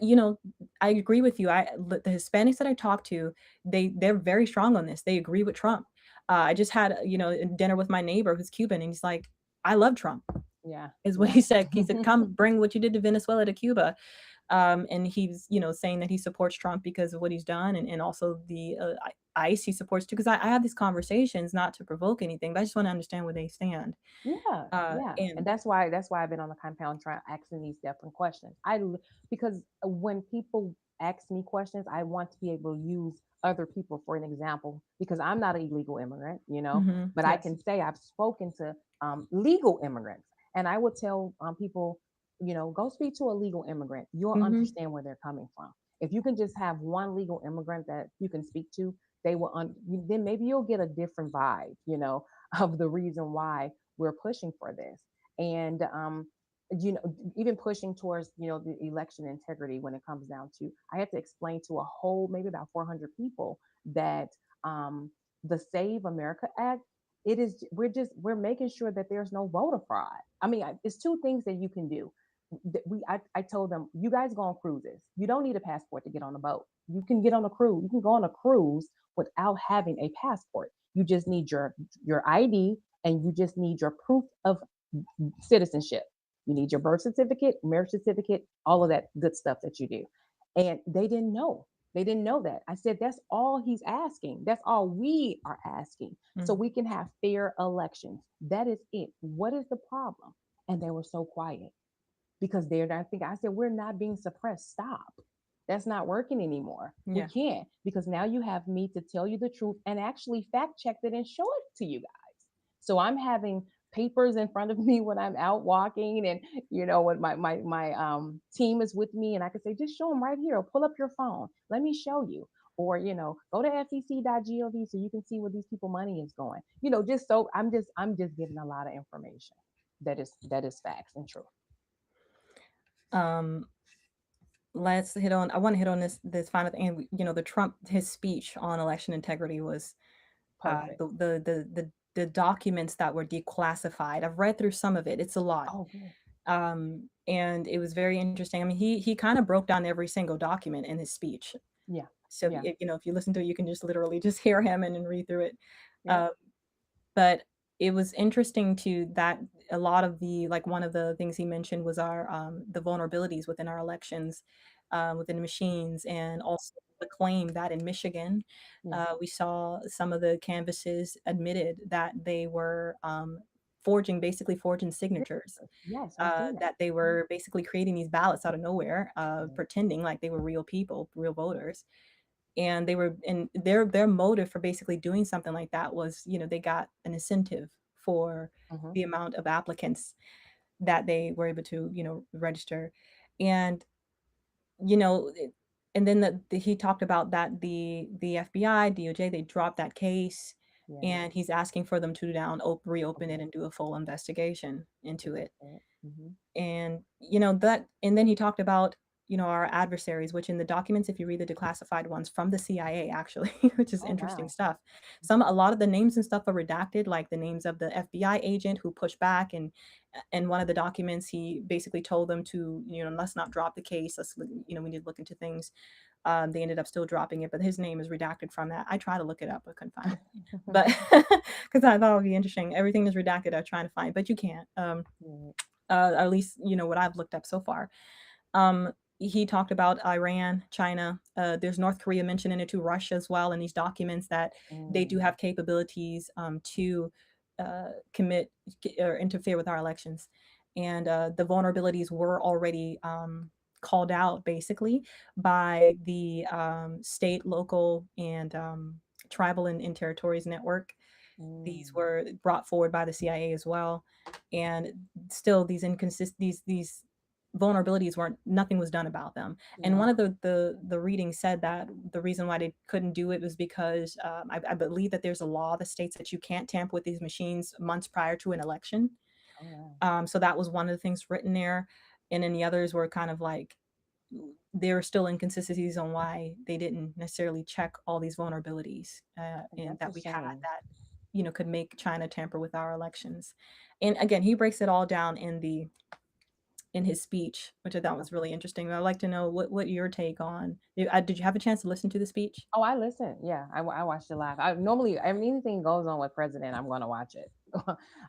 I agree with you. The Hispanics that I talk to, they're very strong on this. They agree with Trump. I just had dinner with my neighbor who's Cuban, and he's like, I love Trump, Yeah. is what Yeah. he said. He said, come bring what you did to Venezuela to Cuba. And he's saying that he supports Trump because of what he's done, and also the ICE he supports too. Because I have these conversations not to provoke anything, but I just want to understand where they stand. Yeah, yeah, and And that's why I've been on the compound trying asking these different questions. Because when people ask me questions, I want to be able to use other people for an example because I'm not an illegal immigrant, but I yes. can say I've spoken to legal immigrants, and I would tell people, go speak to a legal immigrant. You'll Hmm. understand where they're coming from. If you can just have one legal immigrant that you can speak to, they will. Then maybe you'll get a different vibe, of the reason why we're pushing for this. And even pushing towards the election integrity. When it comes down to, I had to explain to a whole maybe about 400 people that um, the Save America Act, we're making sure that there's no voter fraud. I mean, it's two things that you can do. I told them, you guys go on cruises, you don't need a passport to get on a boat. You can get on a cruise, you can go on a cruise without having a passport. You just need your ID, and you just need your proof of citizenship. You need your birth certificate, marriage certificate, all of that good stuff that you do. And they didn't know. They didn't know that. I said, that's all he's asking. That's all we are asking. So Mm. we can have fair elections. That is it. What is the problem? And they were so quiet because they're not thinking. I said, we're not being suppressed. Stop. That's not working anymore. We Yeah. can't, because now you have me to tell you the truth and actually fact check it and show it to you guys. So I'm having papers in front of me when I'm out walking, and when my team is with me, and I can say, just show them right here, or pull up your phone, let me show you, or go to fec.gov so you can see where these people money is going. Just so I'm just giving a lot of information that is facts and truth. Um, let's hit on. I want to hit on this final thing. And the Trump, his speech on election integrity was Perfect. the documents that were declassified. I've read through some of it. It's a lot. Oh, good. And it was very interesting. I mean, he kind of broke down every single document in his speech. Yeah. So Yeah. if you listen to it, you can just literally just hear him and read through it. Yeah. Uh, but it was interesting to that a lot of the like one of the things he mentioned was our the vulnerabilities within our elections, within the machines, and also the claim that in Michigan, Yeah. we saw some of the canvases admitted that they were forging, basically forging signatures, Yes, I've seen that. that they were basically creating these ballots out of nowhere, Yeah. pretending like they were real people, real voters, and they were and their motive for basically doing something like that was, they got an incentive for Hmm. the amount of applicants that they were able to, register. And you know it- and then he talked about that the FBI, DOJ, they dropped that case, Yeah. and he's asking for them to reopen it Hmm. and do a full investigation To into look it. at. Hmm. And that, and then he talked about, our adversaries, which in the documents, if you read the declassified ones from the CIA, actually, which is Oh interesting wow. stuff, a lot of the names and stuff are redacted, like the names of the FBI agent who pushed back. And one of the documents, he basically told them to, let's not drop the case, we need to look into things. They ended up still dropping it, but his name is redacted from that. I tried to look it up, but couldn't find it. But because I thought it would be interesting, everything is redacted. I'm trying to find, but you can't. Yeah. At least what I've looked up so far. Um, he talked about Iran, China. There's North Korea mentioned in it too, Russia as well, in these documents, that they do Mm. have capabilities to commit or interfere with our elections, and the vulnerabilities were already called out basically by the state, local, and tribal and territories network. These Mm. were brought forward by the CIA as well, and still these vulnerabilities weren't nothing was done about them. And one Yeah. of the readings said that the reason why they couldn't do it was because I believe that there's a law that states that you can't tamper with these machines months prior to an election. Oh wow. So that was one of the things written there, and then the others were kind of like there were still inconsistencies on why they didn't necessarily check all these vulnerabilities, and That's a that we had shame. that could make China tamper with our elections. And again, he breaks it all down in his speech, which I thought was Okay. really interesting. I'd like to know what your take on. Did you have a chance to listen to the speech? Oh, I listen. Yeah, I watched it live. I normally, I mean, anything goes on with president, I'm going to watch it,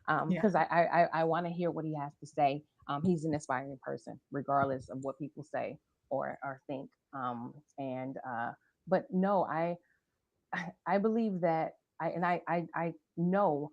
Yeah, because I want to hear what he has to say. He's an inspiring person, regardless of what people say or think. And but no, I believe that I know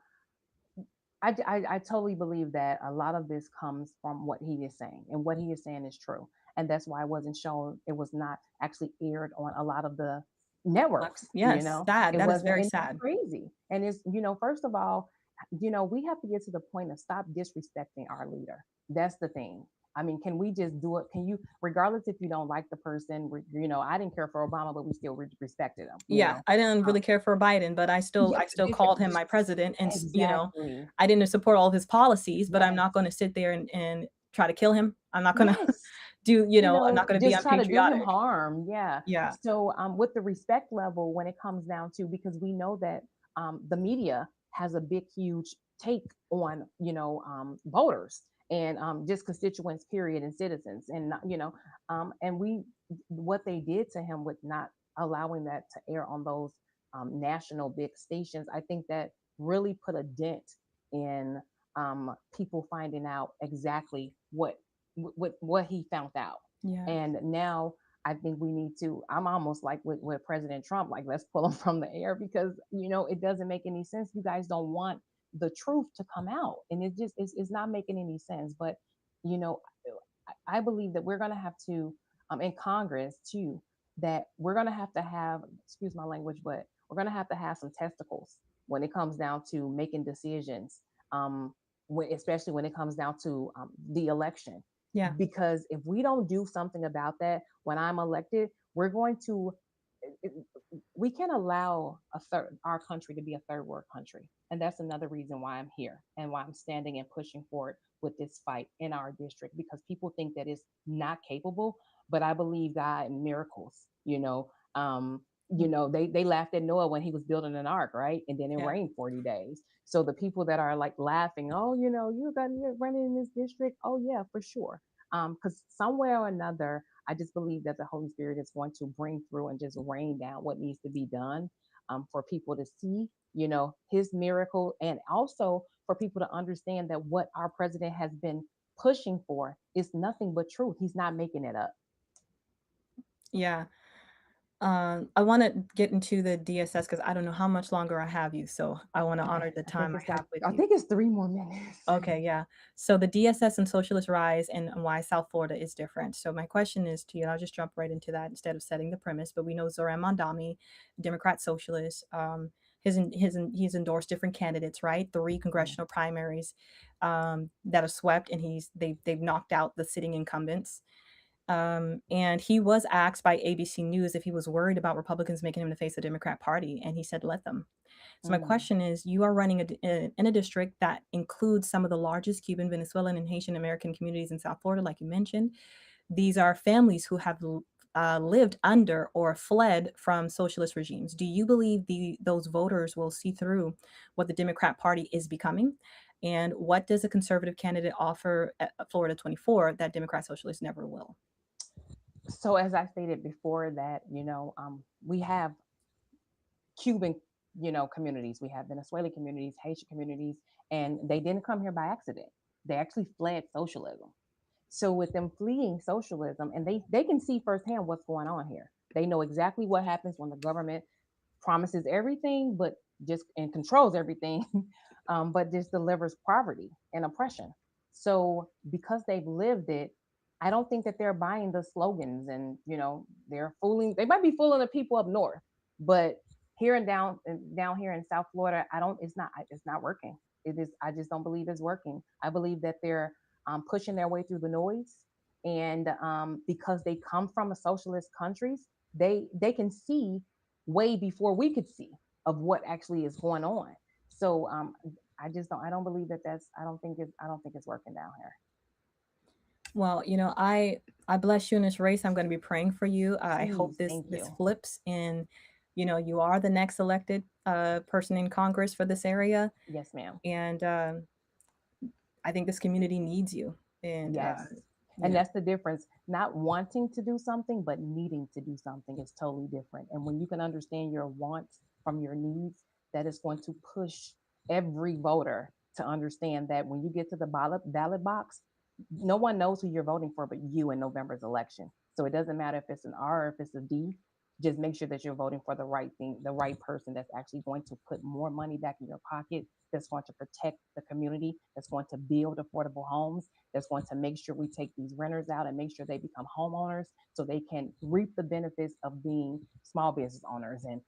I totally believe that a lot of this comes from what he is saying, and what he is saying is true. And that's why it wasn't shown, it was not actually aired on a lot of the networks, yes, sad. it That is wasn't, very and it's sad. crazy. And it's, first of all, we have to get to the point of stop disrespecting our leader. That's the thing. I mean, can we just do it? Can you, regardless if you don't like the person, I didn't care for Obama, but we still respected him, Yeah, I didn't Um, really care for Biden, but yeah, I still called him my president, and exactly. I didn't support all of his policies, but I'm Yes. not going to sit there and try to kill him. I'm not going to Yes. I'm not going to be Just try to do him unpatriotic. harm. Yeah. Yeah, So, with the respect level, when it comes down to, because we know that the media has a big, huge take on, voters and just constituents, period, and citizens, and and what they did to him with not allowing that to air on those national big stations, I think that really put a dent in people finding out exactly what he found out. yeah, And now I think we need to. I'm almost like with President Trump, like let's pull him from the air, because it doesn't make any sense. You guys don't want the truth to come out, and it's not making any sense. But you know, I believe that we're going to have to, in Congress too, that we're going to have, excuse my language, but we're going to have some testicles when it comes down to making decisions, especially when it comes down to the election. yeah, Because if we don't do something about that when I'm elected, we're going to, we can't allow our country to be a third world country. And that's another reason why I'm here and why I'm standing and pushing forward with this fight in our district, because people think that it's not capable, but I believe God in miracles. They laughed at Noah when he was building an ark, right? And then it yeah, rained 40 days. So the people that are like laughing, oh, you're running in this district. Oh yeah, for sure. Because somewhere or another, I just believe that the Holy Spirit is going to bring through and just rain down what needs to be done. for people to see, his miracle, and also for people to understand that what our president has been pushing for is nothing but truth. He's not making it up. Yeah. I want to get into the DSS because I don't know how much longer I have you, so I want to Okay, honor the time I have with I you. think it's 3 more minutes. Okay, yeah. So the DSS and socialist rise and why South Florida is different. So my question is to you, and I'll just jump right into that instead of setting the premise. But we know Zoran Mondami, Democrat socialist, he's endorsed different candidates, right? Three Yeah. congressional primaries that are swept, and they've knocked out the sitting incumbents. And he was asked by ABC News if he was worried about Republicans making him the face of the Democrat Party, and he said, "Let them." So my Mm. question is, you are running in a district that includes some of the largest Cuban, Venezuelan, and Haitian American communities in South Florida, like you mentioned. These are families who have lived under or fled from socialist regimes. Do you believe those voters will see through what the Democrat Party is becoming? And what does a conservative candidate offer at Florida 24 that Democrat socialists never will? So as I stated before, that we have Cuban, communities, we have Venezuelan communities, Haitian communities, and they didn't come here by accident. They actually fled socialism. So with them fleeing socialism, and they can see firsthand what's going on here. They know exactly what happens when the government promises everything, but just and controls everything, but just delivers poverty and oppression. So because they've lived it, I don't think that they're buying the slogans, and they're fooling. They might be fooling the people up north, but here and down here in South Florida, I don't. It's not working. It is. I just don't believe it's working. I believe that they're pushing their way through the noise, and because they come from a socialist countries, they can see way before we could see of what actually is going on. So I just don't. I don't believe that that's. I don't think it's. I don't think it's working down here. Well, I bless you in this race. I'm going to be praying for you. I hope Please, this thank this you. flips, and you are the next elected person in Congress for this area, Yes, ma'am. and I think this community needs you. And Yes. you And know, that's the difference. Not wanting to do something, but needing to do something is totally different. And when you can understand your wants from your needs, that is going to push every voter to understand that when you get to the ballot box, no one knows who you're voting for but you in November's election. So it doesn't matter if it's an R or if it's a D. Just make sure that you're voting for the right thing, the right person that's actually going to put more money back in your pocket, that's going to protect the community, that's going to build affordable homes, that's going to make sure we take these renters out and make sure they become homeowners so they can reap the benefits of being small business owners, and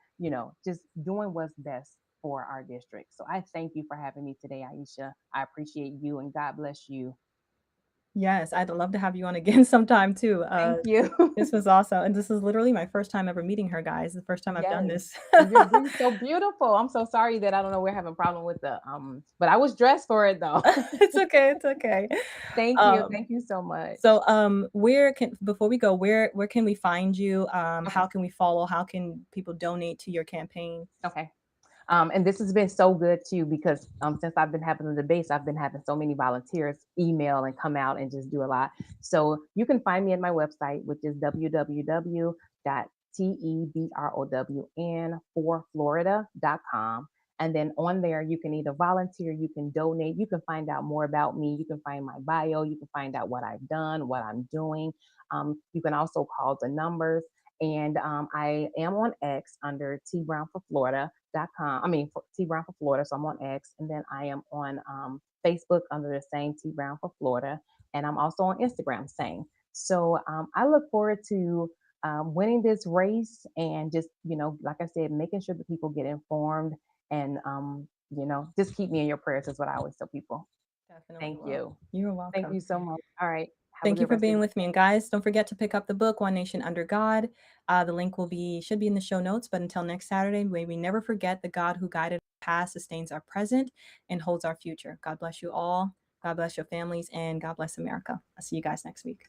just doing what's best for our district. So I thank you for having me today, Aisha. I appreciate you, and God bless you. yes, I'd love to have you on again sometime too. Thank you. This was awesome, and this is literally my first time ever meeting her, guys. The first time I've done Yes. this. And you're being so beautiful. I'm so sorry that I don't know we're having a problem with the but I was dressed for it though. It's okay. It's okay. Thank you. Um, Thank you so much. so, where can before we go, where can we find you? Okay. How can we follow? How can people donate to your campaign? Okay. And this has been so good too because since I've been having the debates, I've been having so many volunteers email and come out and just do a lot. So you can find me at my website, which is www.tebrown4florida.com. And then on there, you can either volunteer, you can donate, you can find out more about me, you can find my bio, you can find out what I've done, what I'm doing. You can also call the numbers. And I am on X under T Brown for Florida.com. I mean, T Brown for Florida. So I'm on X. And then I am on Facebook under the same T Brown for Florida. And I'm also on Instagram, same. So I look forward to winning this race and just, like I said, making sure that people get informed and, just keep me in your prayers is what I always tell people. Definitely Thank will. you. You're Thank welcome. you so much. All right. Have a Thank you good for rest of being the with me. And guys, don't forget to pick up the book, One Nation Under God. The link should be in the show notes. But until next Saturday, may we never forget the God who guided our past, sustains our present, and holds our future. God bless you all. God bless your families, and God bless America. I'll see you guys next week.